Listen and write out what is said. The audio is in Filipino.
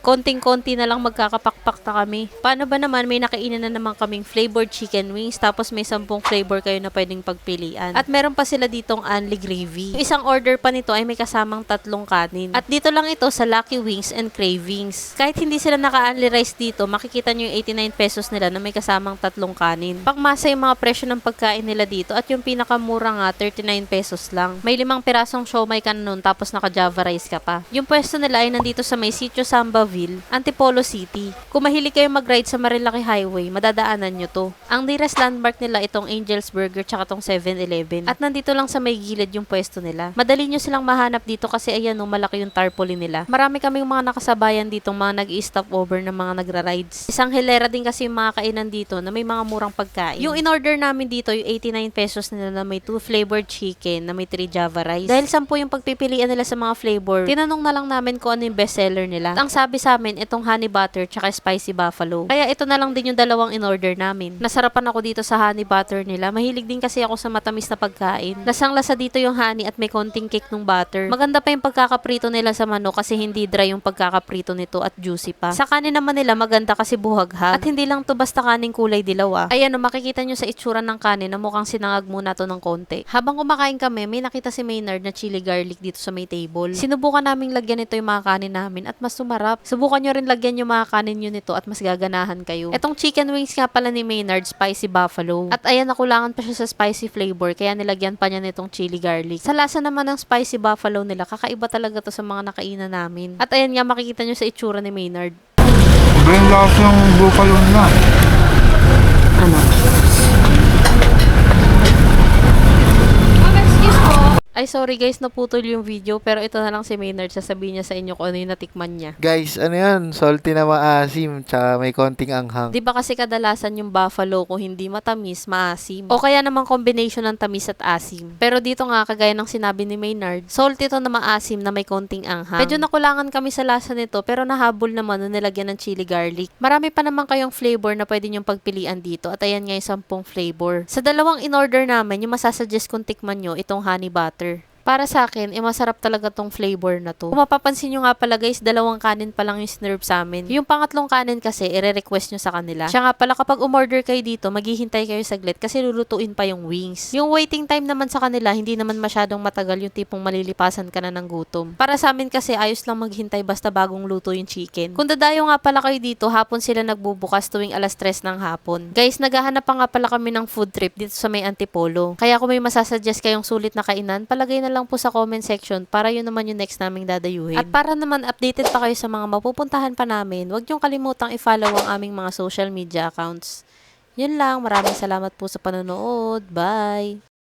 konting-konti na lang magkakapakpak na kami. Paano ba naman may nakainan na naman kaming flavored chicken wings tapos may 10 flavor kayo na pwedeng pagpilian. At meron pa sila ditong only gravy. Yung isang order pa nito ay may kasamang 3 kanin. At dito lang ito sa Lucky Wings and Cravings. Kahit hindi sila naka-only rice dito, makikita nyo yung 89 pesos nila na may kasamang 3 kanin. Pakmasa yung mga presyo ng pagkain nila dito at yung pinakamura nga 39 pesos lang. May 5 pirasong siomai ka na nun tapos naka-java rice ka pa. Yung pwesto nila ay nandito sa may Sitio Sambaville, Antipolo City. Kung mahilig kayo mag-ride sa Marilaki Highway, madadaanan nyo to. Ang nearest landmark nila itong Angel's Burger tsaka tong 7-Eleven. At nandito lang sa may gilid yung pwesto nila. Madali nyo silang mahanap dito kasi ayan no, malaki yung tarpaulin nila. Marami kaming mga nakasabayan ditong mga nag-i-stop over ng mga nagra-rides. Isang hilera din kasi yung mga kainan dito na may mga murang pagkain. Yung in-order namin dito, yung 89 pesos nila na may 2 flavored chicken, na may 3 java rice. Dahil 10 yung pagpipilian nila sa mga flavor, tinanong na lang namin kung ano yung bestseller nila. At ang sabi sa amin, itong honey butter tsaka spicy buffalo. Kaya ito na lang din yung dalawang in-order namin. Nasarapan ako dito sa honey butter nila. Mahilig din kasi ako sa matamis na pagkain. Lasang-lasa dito yung honey at may konting cake ng butter. Maganda pa yung pagkakaprito nila sa manok kasi hindi dry yung pagkakaprito nito at juicy pa. Sa kanin naman nila maganda kasi buhaghag. At hindi lang to basta kaning kulay dilaw. Ayan o, makikita nyo sa itsura ng kanin na mukhang sinangag muna to ng konti. Habang kumakain kami, may nakita si Maynard na chili garlic dito sa may table. Sinubukan naming lagyan ito yung mga kanin namin at mas sumarap. Subukan nyo rin lagyan yung mga kanin nyo nito at mas gaganahan kayo. Etong chicken wings nga pala ni Maynard, spicy buffalo. At ayan, nakulangan pa siya sa spicy flavor kaya nilagyan pa niya nitong chili garlic. Sa lasa naman ng spicy buffalo nila, kakaiba talaga to sa mga nakainan namin. At ayan nga, makikita nyo sa itsura ni Maynard. Iba yung lasa ng buffalo na. Ano? Ay, sorry guys, naputol yung video, pero ito na lang si Maynard, sasabihin niya sa inyo kung ano yung natikman niya. Guys, ano yan? Salty na maasim, tsaka may konting anghang. Di ba kasi kadalasan yung buffalo kung hindi matamis, maasim. O kaya naman combination ng tamis at asim. Pero dito nga, kagaya ng sinabi ni Maynard, salty to na maasim na may konting anghang. Medyo nakulangan kami sa lasa nito, pero nahabol naman nung nilagyan ng chili garlic. Marami pa naman kayong flavor na pwede nyong pagpilian dito at ayan nga yung 10 flavor. Sa dalawang in-order namin, yung masasuggest kong tikman nyo, itong honey butter. Para sa akin, masarap talaga tong flavor na to. Kung mapapansin nyo nga pala guys, 2 kanin pa lang yung sinerve sa amin. Yung pangatlong kanin kasi, i-request nyo sa kanila. Siya nga pala, kapag umorder kayo dito, maghihintay kayo saglit kasi lulutuin pa yung wings. Yung waiting time naman sa kanila, hindi naman masyadong matagal, yung tipong malilipasan ka na ng gutom. Para sa amin kasi, ayos lang maghintay basta bagong luto yung chicken. Kung dadayo nga pala kayo dito, hapon sila nagbubukas tuwing 3:00 ng hapon. Guys, naghahanap pa nga pala kami ng food trip dito sa may Antipolo. Kaya kung may masasuggest kayong sulit na kainan, palagay na lang po sa comment section para yun naman yung next naming dadayuhin. At para naman updated pa kayo sa mga mapupuntahan pa namin, huwag niyong kalimutang i-follow ang aming mga social media accounts. Yun lang, maraming salamat po sa panonood. Bye!